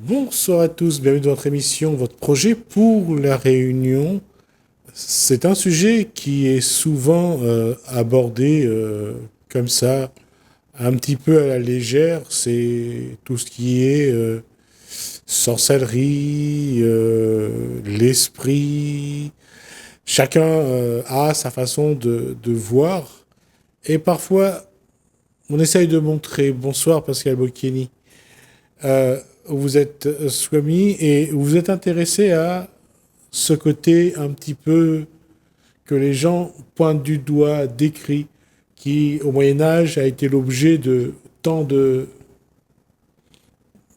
Bonsoir à tous, bienvenue dans votre émission, votre projet pour la Réunion. C'est un sujet qui est souvent abordé comme ça, un petit peu à la légère. C'est tout ce qui est sorcellerie, l'esprit. Chacun a sa façon de voir. Et parfois, on essaye de montrer. Bonsoir Pascal Bocchieni. Vous êtes Swami et vous êtes intéressé à ce côté un petit peu que les gens pointent du doigt, décrit, qui au Moyen Âge a été l'objet de tant de,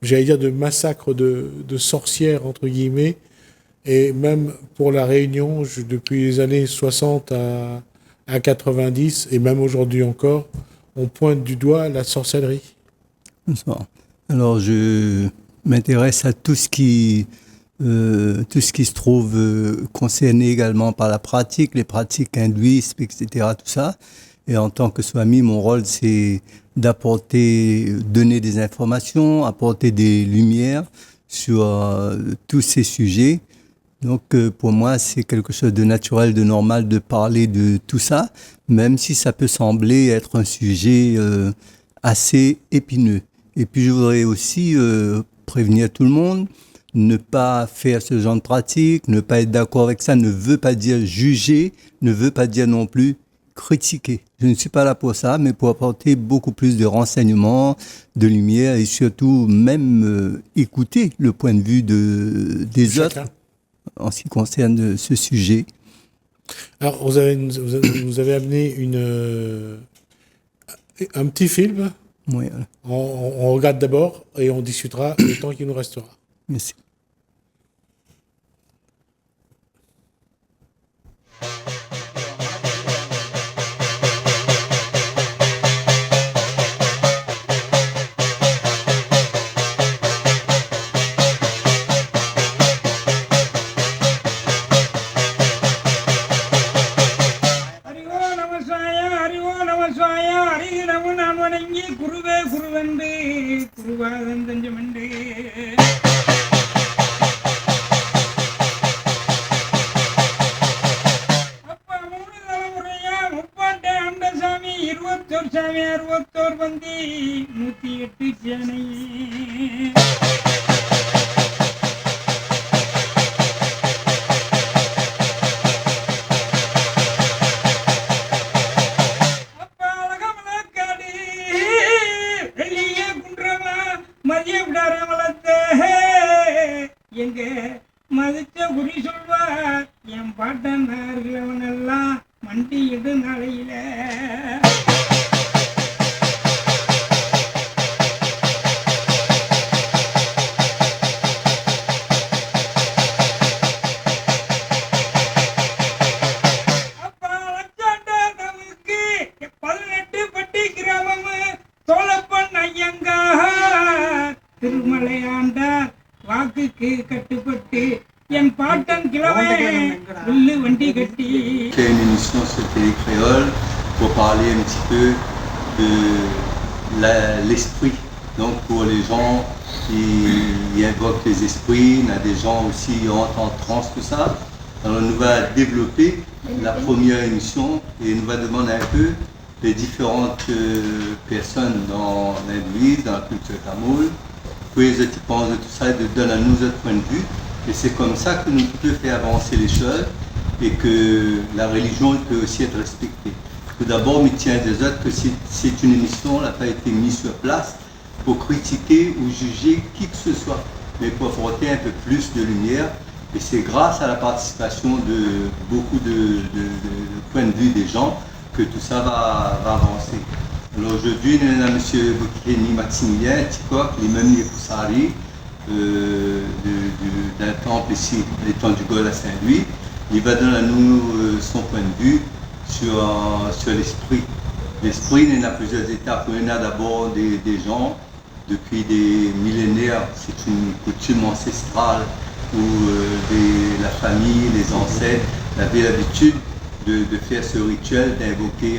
j'allais dire, de massacres de sorcières, entre guillemets, et même pour la Réunion, depuis les années 60 à 90, et même aujourd'hui encore, on pointe du doigt la sorcellerie. Bonsoir. Alors, je m'intéresse à tout ce qui se trouve concerné également par la pratique, les pratiques hindouistes, etc., tout ça. Et en tant que swami, mon rôle, c'est d'apporter, donner des informations, apporter des lumières sur tous ces sujets. Donc, pour moi, c'est quelque chose de naturel, de normal de parler de tout ça, même si ça peut sembler être un sujet assez épineux. Et puis, je voudrais aussi prévenir tout le monde, ne pas faire ce genre de pratique, ne pas être d'accord avec ça, ne veut pas dire juger, ne veut pas dire non plus critiquer. Je ne suis pas là pour ça, mais pour apporter beaucoup plus de renseignements, de lumière et surtout même écouter le point de vue des autres Chacun. en ce qui concerne ce sujet. Alors, vous avez amené un petit film. Oui, On regarde d'abord et on discutera le temps qu'il nous restera. merci. ஹரிவோ நமஸ்வாய ஹரிவோ நமஸ்வாய ஹரிகிரமு நான் வணங்கி குருவே குருவண்டு குருவாதம் தஞ்சமண்டு அப்பா மூணு தலைமுறையா முப்பாட்டை அண்ட சாமி 21 சாமி 61 பந்தி 108 சேனை அப்பா அழகமலக்காடி வெளியே குன்றமா மதிய விடார வளர்த்த எங்க மதிச்ச குறி சொல்வார் என் பாட்டனார்கள் அவனெல்லாம் மண்டியிடு நாளையில அப்பா லட்சாண்டவுக்கு 18 பட்டி கிராமம் சோழப்பன் ஐயங்கார் திருமலை ஆண்டார் வாக்குக்கு கட்டுப்பட்டு என் பாட்டன் கிழமை வில்லு வண்டி கட்டி Fait une émission sur Télé Créole pour parler un petit peu de l'esprit. Donc pour les gens qui invoquent les esprits, il y a des gens aussi qui entrent en transe, tout ça. Alors nous va développer la première émission et nous va demander un peu les différentes personnes dans l'hindouisme, dans la culture tamoul, que les autres pensent de tout ça et de donner à nous notre point de vue. Et c'est comme ça que nous pouvons faire avancer les choses et que la religion peut aussi être respectée. Tout d'abord, mais tiens des autres que c'est une émission, n'a pas été mise sur place pour critiquer ou juger qui que ce soit, mais pour apporter un peu plus de lumière. Et c'est grâce à la participation de beaucoup de points de vue des gens que tout ça va avancer. Alors aujourd'hui, nous avons M. Bocchieni Maximilien, Tikok, les mêmes Poussari, d'un temple ici, l'étang du Gol à Saint-Louis. Il va donner à nous son point de vue sur l'esprit. L'esprit, il y a plusieurs étapes. Il y en a d'abord des gens, depuis des millénaires, c'est une coutume ancestrale où la famille, les ancêtres avaient l'habitude de faire ce rituel, d'invoquer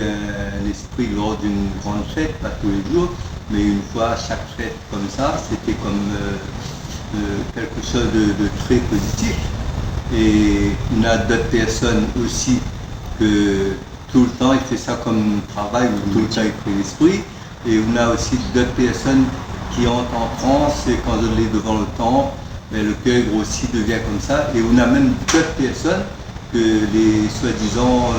un esprit lors d'une grande fête, pas tous les jours, mais une fois à chaque fête comme ça, c'était comme quelque chose de très positif. Et on a d'autres personnes aussi que tout le temps il fait ça comme travail ou tout le temps il fait l'esprit. Et on a aussi d'autres personnes qui entrent en transe et quand on est devant le temple, mais le cœur grossit, devient comme ça. Et on a même d'autres personnes que les soi-disant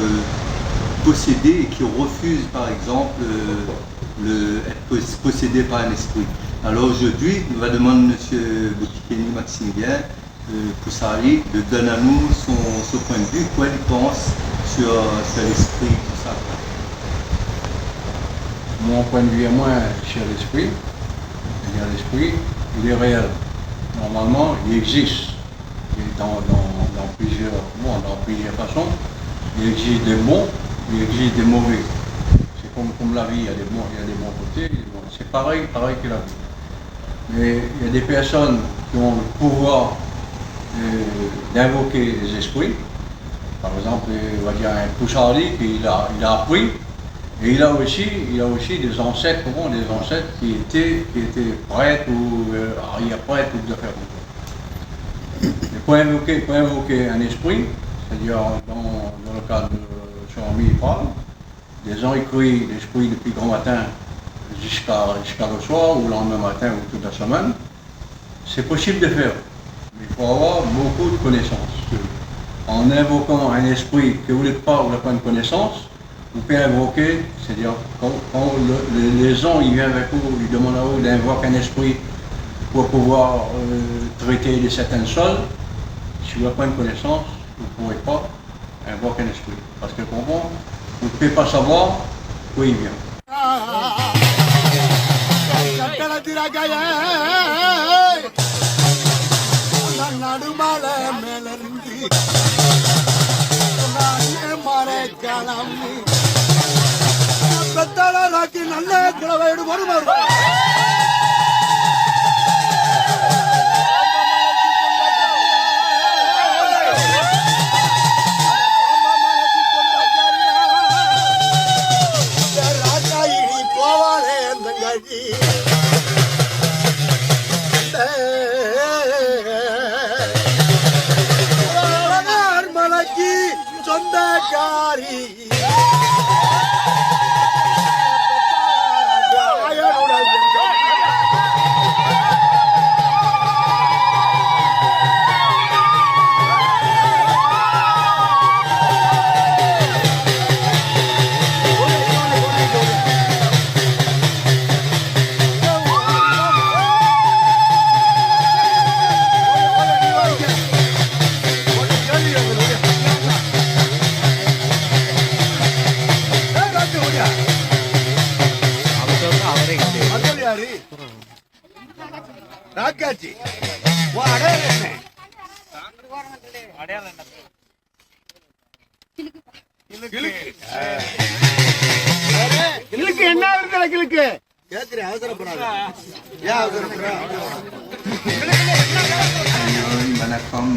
possédés et qui refusent par exemple être possédés par un esprit. Alors aujourd'hui, on va demander à M. Botikeni Maximilien Poussari de donner à nous son point de vue, quoi il pense sur l'esprit, tout ça. Mon point de vue à moi sur l'esprit, c'est-à-dire l'esprit, il est réel. Normalement, il existe. Et dans plusieurs façons. Il existe des bons, il existe des mauvais. C'est comme la vie, il y a des bons côtés. C'est pareil que la vie. Mais il y a des personnes qui ont le pouvoir d'invoquer les esprits. Par exemple, on va dire un Poussari qui il a appris. Et il a aussi des ancêtres qui étaient prêtres ou arrière-prêtres ou de faire pour invoquer un esprit, c'est-à-dire dans le cas de Jean-Mi parle, des gens écrivent l'esprit depuis grand matin jusqu'à le soir ou le lendemain matin ou toute la semaine, c'est possible de faire. Mais il faut avoir beaucoup de connaissances. En invoquant un esprit que vous n'êtes pas une connaissance, vous pouvez invoquer, c'est-à-dire quand les gens ils viennent avec vous, ils demandent à vous d'invoquer un esprit pour pouvoir traiter de certaines choses. Si vous n'avez pas une connaissance, vous ne pourrez pas invoquer un esprit. Parce que pour vous ne pouvez pas savoir où il vient.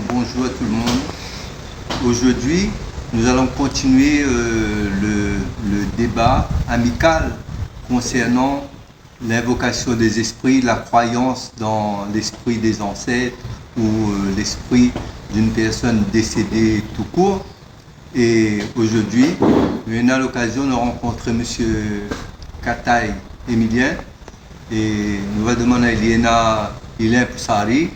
Bonjour à tout le monde. Aujourd'hui, nous allons continuer le débat amical concernant l'invocation des esprits, la croyance dans l'esprit des ancêtres ou l'esprit d'une personne décédée tout court. Et aujourd'hui, on a l'occasion de rencontrer M. Kataï Emilien et nous va demander à Eliena Poussari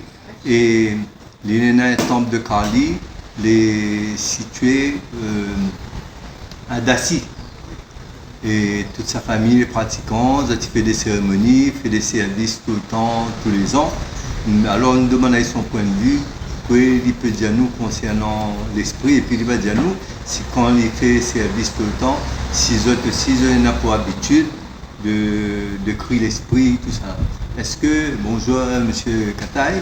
et l'Eliena est temple de Kali, les situé à Dassi. Et toute sa famille est pratiquante, il fait des cérémonies, fait des services tout le temps, tous les ans. Alors on nous demande à son point de vue, quoi il peut dire nous concernant l'esprit, et puis il va dire nous, si quand il fait service tout le temps, si ils ont pour habitude de crier l'esprit, tout ça. Est-ce que, bonjour monsieur Kataï,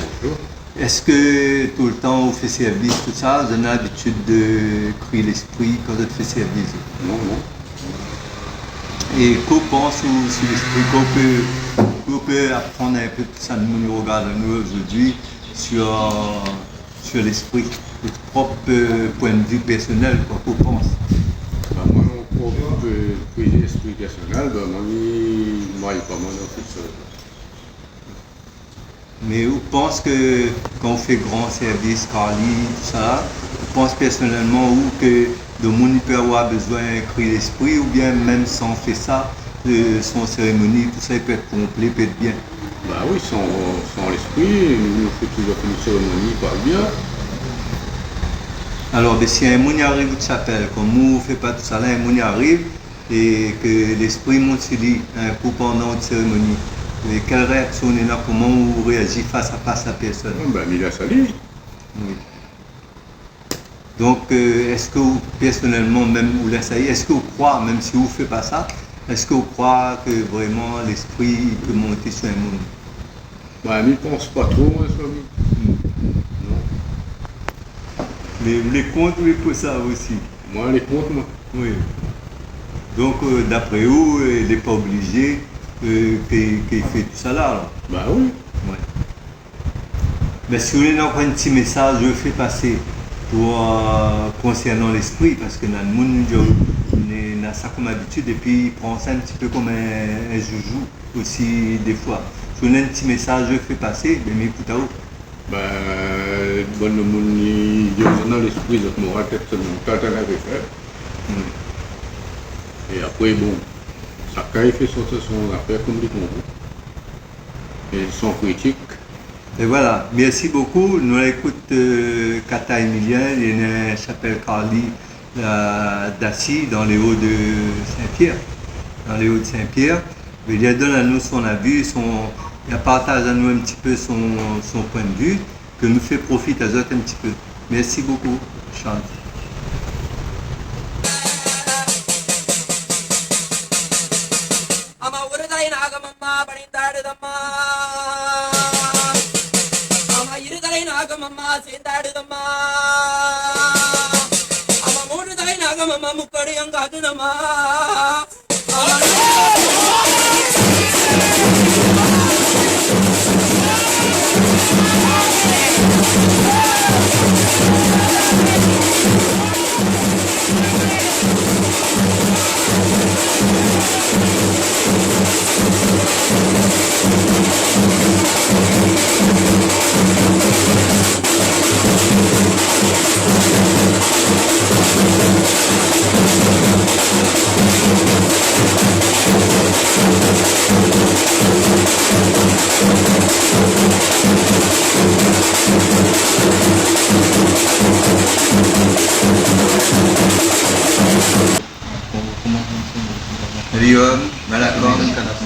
est-ce que tout le temps on fait service, tout ça, vous avez l'habitude de crier l'esprit quand vous faites service? Non. Et qu'on pense sur l'esprit, qu'on peut apprendre un peu tout ça, nous regardons nous aujourd'hui sur l'esprit, votre propre point de vue personnel, quoi qu'on pense. Moi, mon propre esprit personnel, moi, il pas mal dans tout ça. Mais on pense que quand on fait grand service, Carly, tout ça, on pense personnellement ou que le monde peut avoir besoin d'écrire l'esprit ou bien même sans faire ça, son cérémonie, tout ça il peut être complet, peut être bien. Bah oui, sans l'esprit, nous fait toujours une cérémonie pas bien. Alors, ben, si un monde arrive de chapelle, comme nous, on ne fait pas tout ça là, un monde arrive et que l'esprit monte sur lui un coup pendant une cérémonie. Et quelle réaction on est là, comment on réagit face à face à la personne? Ben, il a sali. Oui. Donc, est-ce que vous, personnellement, même vous l'essayez, est-ce que vous croyez, même si vous ne faites pas ça, est-ce que vous croyez que vraiment l'esprit peut monter sur un monde? Ben, il ne pense pas trop, hein, ça, lui. Non. Mais vous les comptes ou les pour ça aussi? Moi, les comptes, moi. Oui. Donc, d'après vous, il n'est pas obligé qu'il fait tout ça là. Alors. Ben oui. Ouais. Mais si vous voulez encore un petit message, je fais passer pour, concernant l'esprit, parce que dans le monde, on a ça comme habitude, et puis il prend ça un petit peu comme un joujou aussi des fois. Si vous voulez un petit message, je fais passer, mais écoutez vous. Ben, bon, le monde, il dit dans l'esprit, notre morale, peut-être seulement, quand on avait fait. Et après, bon, chacun fait son affaire comme il comprend. Et sans critique. Et voilà, merci beaucoup. Nous écoutons Kata Emilien, il y a une chapelle Carly d'Assis dans les hauts de Saint-Pierre. Dans les hauts de Saint-Pierre. Il a donné à nous son avis, il a partagé à nous un petit peu son point de vue, que nous fait profiter à eux un petit peu. Merci beaucoup, Chante.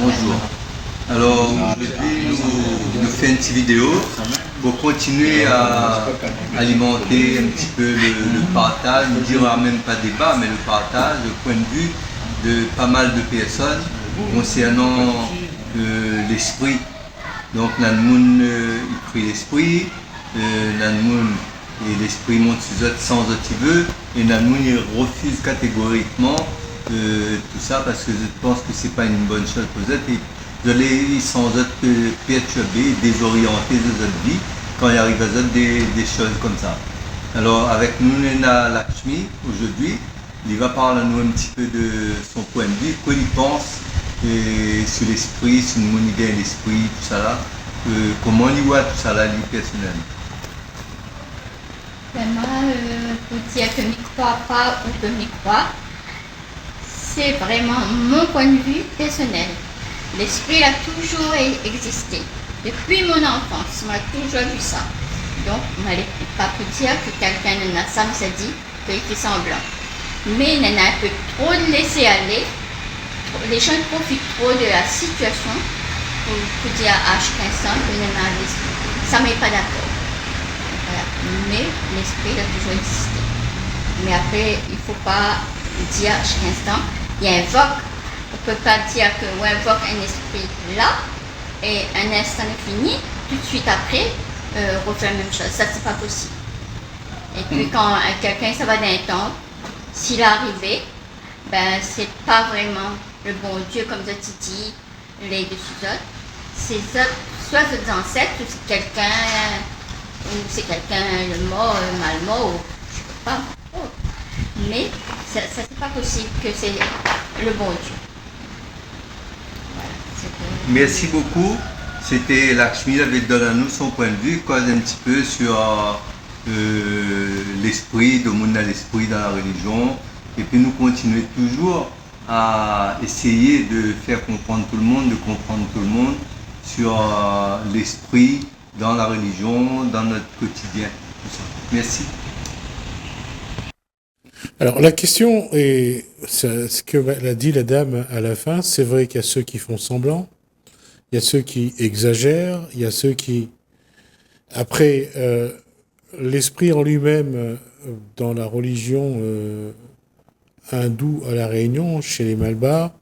Bonjour. Alors aujourd'hui, nous faisons une petite vidéo pour continuer à alimenter un petit peu le partage, ne dira même pas débat, mais le partage, le point de vue de pas mal de personnes concernant l'esprit. Donc, dans le monde, il crée l'esprit, dans le monde, et l'esprit monte sur eux sans autre veut, et dans le monde, il refuse catégoriquement tout ça parce que je pense que c'est pas une bonne chose pour eux. Et je les sans être perturbés, désorientés de notre vie quand il arrive à eux des choses comme ça. Alors, avec nous, on a Lakshmi aujourd'hui. Il va parler à nous un petit peu de son point de vue, quoi il pense sur l'esprit, sur le monde bien l'esprit, tout ça là. Comment il voit tout ça là, lui personnellement. Ben moi, pour dire que je n'y crois pas ou que je n'y crois, c'est vraiment mon point de vue personnel. L'esprit a toujours existé. Depuis mon enfance, on a toujours vu ça. Donc, on n'allait pas pour dire que quelqu'un de notre âme s'est dit qu'il fait semblant. Mais on a un peu trop de laisser aller. Les gens profitent trop de la situation pour dire à chaque instant que l'esprit. Ça ne m'est pas d'accord. Voilà. Mais l'esprit a toujours existé. Mais après, il ne faut pas dire à chaque instant, il invoque. On ne peut pas dire qu'on invoque un esprit là et un instant est fini, tout de suite après, refaire la même chose. Ça, c'est pas possible. Et puis quand quelqu'un ça va d'un temps, s'il est arrivé, ben c'est pas vraiment le bon Dieu comme ça tu dis, les dessus autres. C'est soit des ancêtres, ou c'est quelqu'un, le mort, mal mort, ou je sais pas. Oh. Mais ça c'est pas possible que c'est le bon Dieu. Merci beaucoup. c'était Lakshmi avait donné à nous son point de vue, cause un petit peu sur l'esprit, de monde dans l'esprit dans la religion. Et puis nous continuons toujours à essayer de faire comprendre tout le monde, de comprendre tout le monde sur l'esprit dans la religion, dans notre quotidien. Tout ça. Merci. Alors la question est, ce que l'a dit la dame à la fin, c'est vrai qu'il y a ceux qui font semblant, il y a ceux qui exagèrent, il y a ceux qui... Après, l'esprit en lui-même, dans la religion hindoue à La Réunion, chez les Malbars,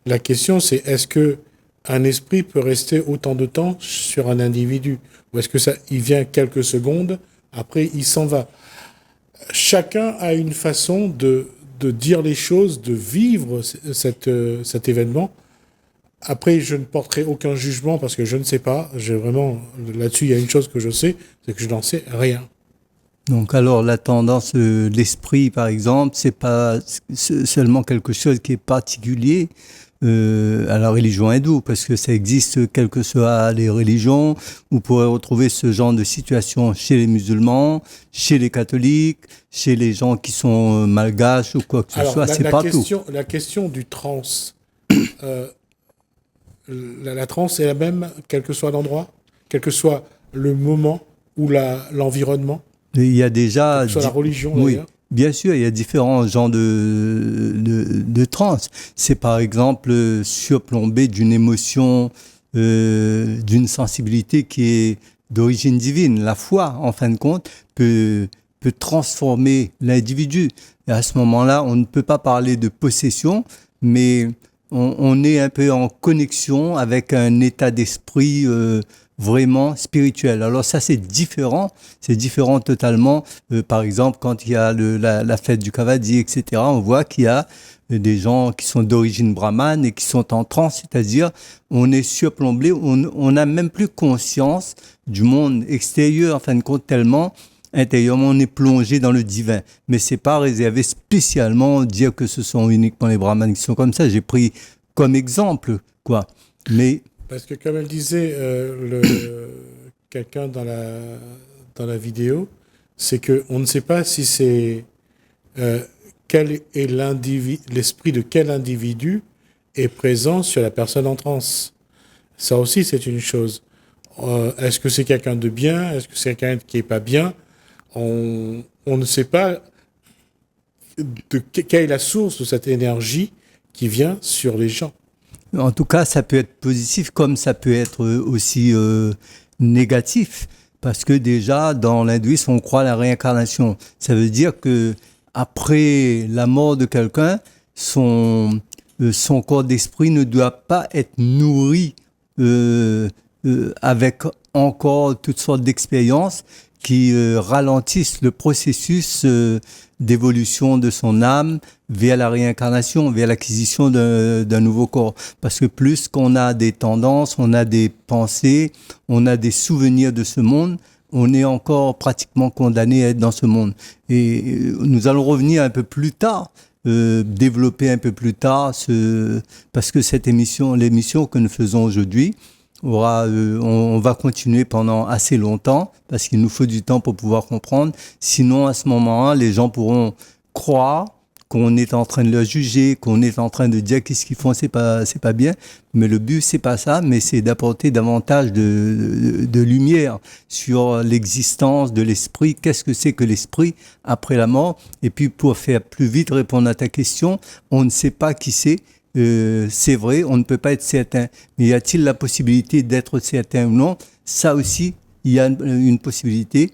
la question c'est est-ce que un esprit peut rester autant de temps sur un individu? Ou est-ce que ça, il vient quelques secondes, après il s'en va? Chacun a une façon de dire les choses, de vivre cet événement. Après, je ne porterai aucun jugement parce que je ne sais pas. Là-dessus, il y a une chose que je sais, c'est que je n'en sais rien. Donc alors la tendance, l'esprit par exemple, c'est pas seulement quelque chose qui est particulier à la religion hindoue, parce que ça existe quelles que soient les religions. Vous pourrez retrouver ce genre de situation chez les musulmans, chez les catholiques, chez les gens qui sont malgaches ou quoi que ce soit, c'est partout. La question du trans, la transe est la même, quel que soit l'endroit, quel que soit le moment ou l'environnement. Il y a déjà... Quelle que soit la religion, oui. d'ailleurs. Bien sûr, il y a différents genres de transe. C'est par exemple surplombé d'une émotion, d'une sensibilité qui est d'origine divine. La foi, en fin de compte, peut transformer l'individu. Et à ce moment-là, on ne peut pas parler de possession, mais on est un peu en connexion avec un état d'esprit vraiment spirituel. Alors ça, c'est différent totalement. Par exemple, quand il y a la fête du Kavadi, etc., on voit qu'il y a des gens qui sont d'origine brahmane et qui sont en transe, c'est-à-dire on est surplombé, on n'a même plus conscience du monde extérieur, en fin de compte, tellement intérieurement on est plongé dans le divin. Mais c'est pas réservé spécialement dire que ce sont uniquement les brahmanes qui sont comme ça. J'ai pris comme exemple, quoi. Mais parce que comme elle disait quelqu'un dans la vidéo, c'est que on ne sait pas si c'est quel est l'esprit de quel individu est présent sur la personne en transe. Ça aussi, c'est une chose. Est-ce que c'est quelqu'un de bien? Est-ce que c'est quelqu'un qui est pas bien? On ne sait pas quelle est la source de cette énergie qui vient sur les gens. En tout cas, ça peut être positif comme ça peut être aussi négatif. Parce que déjà, dans l'hindouisme, on croit à la réincarnation. Ça veut dire que après la mort de quelqu'un, son corps d'esprit ne doit pas être nourri avec encore toutes sortes d'expériences qui ralentissent le processus d'évolution de son âme vers la réincarnation, vers l'acquisition d'un nouveau corps. Parce que plus qu'on a des tendances, on a des pensées, on a des souvenirs de ce monde, on est encore pratiquement condamné à être dans ce monde. Et nous allons revenir un peu plus tard, développer un peu plus tard, parce que l'émission que nous faisons aujourd'hui, on va continuer pendant assez longtemps parce qu'il nous faut du temps pour pouvoir comprendre. Sinon, à ce moment-là, les gens pourront croire qu'on est en train de leur juger, qu'on est en train de dire qu'est-ce qu'ils font, c'est pas bien. Mais le but, c'est pas ça, mais c'est d'apporter davantage de lumière sur l'existence de l'esprit. Qu'est-ce que c'est que l'esprit après la mort? Et puis, pour faire plus vite répondre à ta question, on ne sait pas qui c'est. C'est vrai, on ne peut pas être certain. Mais y a-t-il la possibilité d'être certain ou non? Ça aussi, il y a une possibilité.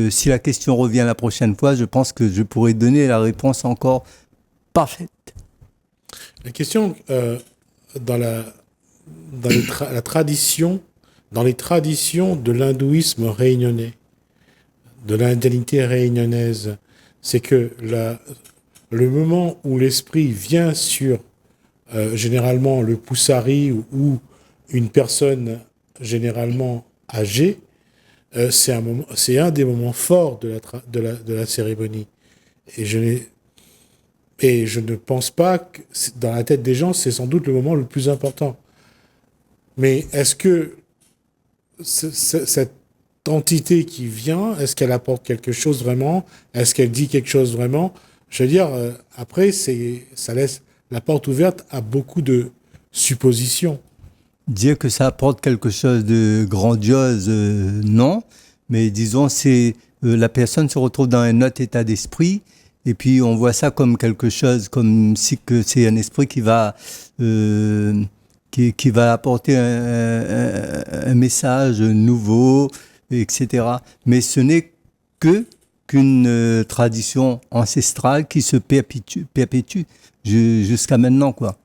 Si la question revient la prochaine fois, je pense que je pourrai donner la réponse encore parfaite. La question, dans la tradition, dans les traditions de l'hindouisme réunionnais, de l'indemnité réunionnaise, c'est que le moment où l'esprit vient sur généralement le poussari ou une personne généralement âgée, c'est un des moments forts de la cérémonie. Et je ne pense pas que dans la tête des gens, c'est sans doute le moment le plus important. Mais est-ce que cette entité qui vient, est-ce qu'elle apporte quelque chose vraiment? Est-ce qu'elle dit quelque chose vraiment? Je veux dire, après, ça laisse la porte ouverte à beaucoup de suppositions. Dire que ça apporte quelque chose de grandiose, non. Mais disons, la personne se retrouve dans un autre état d'esprit. Et puis, on voit ça comme quelque chose, comme si que c'est un esprit qui va apporter un message nouveau, etc. Mais ce n'est qu'une tradition ancestrale qui se perpétue jusqu'à maintenant, quoi.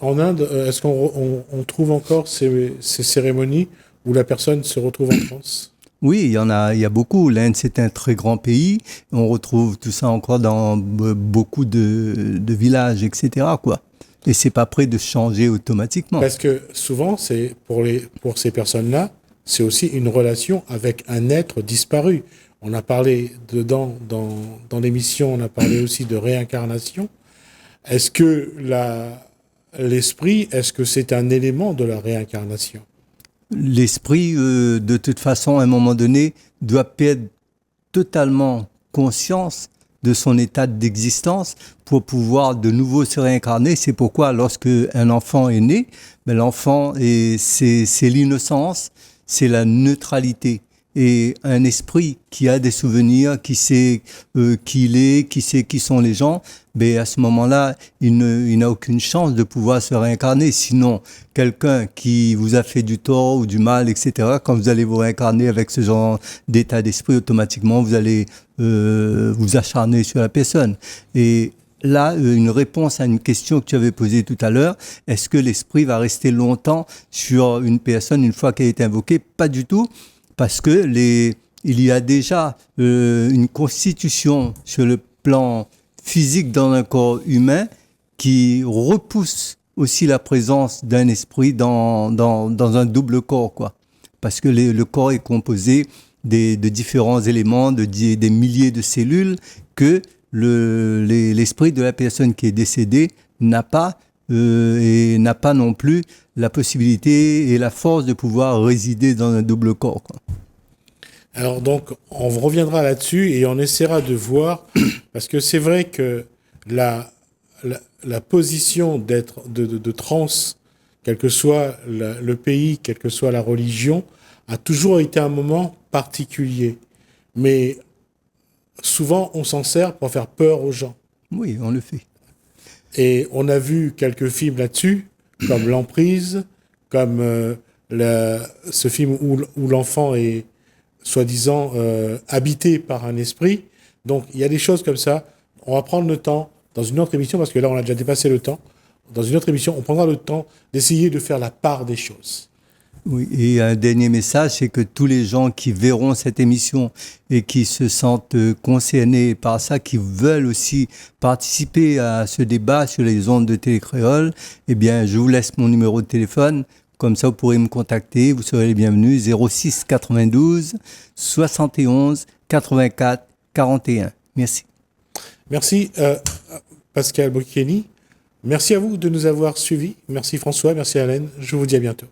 En Inde, est-ce qu'on trouve encore ces cérémonies où la personne se retrouve en transe? Oui, il y a beaucoup. L'Inde, c'est un très grand pays. On retrouve tout ça encore dans beaucoup de villages, etc., quoi. Et c'est pas prêt de changer automatiquement. Parce que souvent, c'est pour ces personnes-là, c'est aussi une relation avec un être disparu. On a parlé dans l'émission, on a parlé aussi de réincarnation. Est-ce que l'esprit, est-ce que c'est un élément de la réincarnation? L'esprit, de toute façon, à un moment donné, doit perdre totalement conscience de son état d'existence pour pouvoir de nouveau se réincarner. C'est pourquoi lorsque un enfant est né, l'enfant, c'est l'innocence, c'est la neutralité. Et un esprit qui a des souvenirs, qui sait qui il est, qui sait qui sont les gens, à ce moment-là, il n'a aucune chance de pouvoir se réincarner. Sinon, quelqu'un qui vous a fait du tort ou du mal, etc., quand vous allez vous réincarner avec ce genre d'état d'esprit, automatiquement, vous allez vous acharner sur la personne. Et là, une réponse à une question que tu avais posée tout à l'heure, est-ce que l'esprit va rester longtemps sur une personne une fois qu'elle est invoquée? Pas du tout. Parce que il y a déjà une constitution sur le plan physique dans un corps humain qui repousse aussi la présence d'un esprit dans un double corps, quoi. Parce que le corps est composé de différents éléments, des milliers de cellules que l'esprit de la personne qui est décédée n'a pas et n'a pas non plus la possibilité et la force de pouvoir résider dans un double corps, quoi. Alors donc, on reviendra là-dessus et on essaiera de voir, parce que c'est vrai que la position de trans, quel que soit le pays, quelle que soit la religion, a toujours été un moment particulier. Mais souvent, on s'en sert pour faire peur aux gens. Oui, on le fait. Et on a vu quelques films là-dessus, comme L'Emprise, comme ce film où l'enfant est soi-disant habité par un esprit. Donc il y a des choses comme ça. On va prendre le temps dans une autre émission, parce que là on a déjà dépassé le temps. Dans une autre émission, on prendra le temps d'essayer de faire la part des choses. Oui, et un dernier message, c'est que tous les gens qui verront cette émission et qui se sentent concernés par ça, qui veulent aussi participer à ce débat sur les ondes de Télécréole, eh bien, je vous laisse mon numéro de téléphone. Comme ça, vous pourrez me contacter. Vous serez les bienvenus. 06 92 71 84 41. Merci. Merci, Pascal Bocchieni. Merci à vous de nous avoir suivis. Merci François, merci Alain. Je vous dis à bientôt.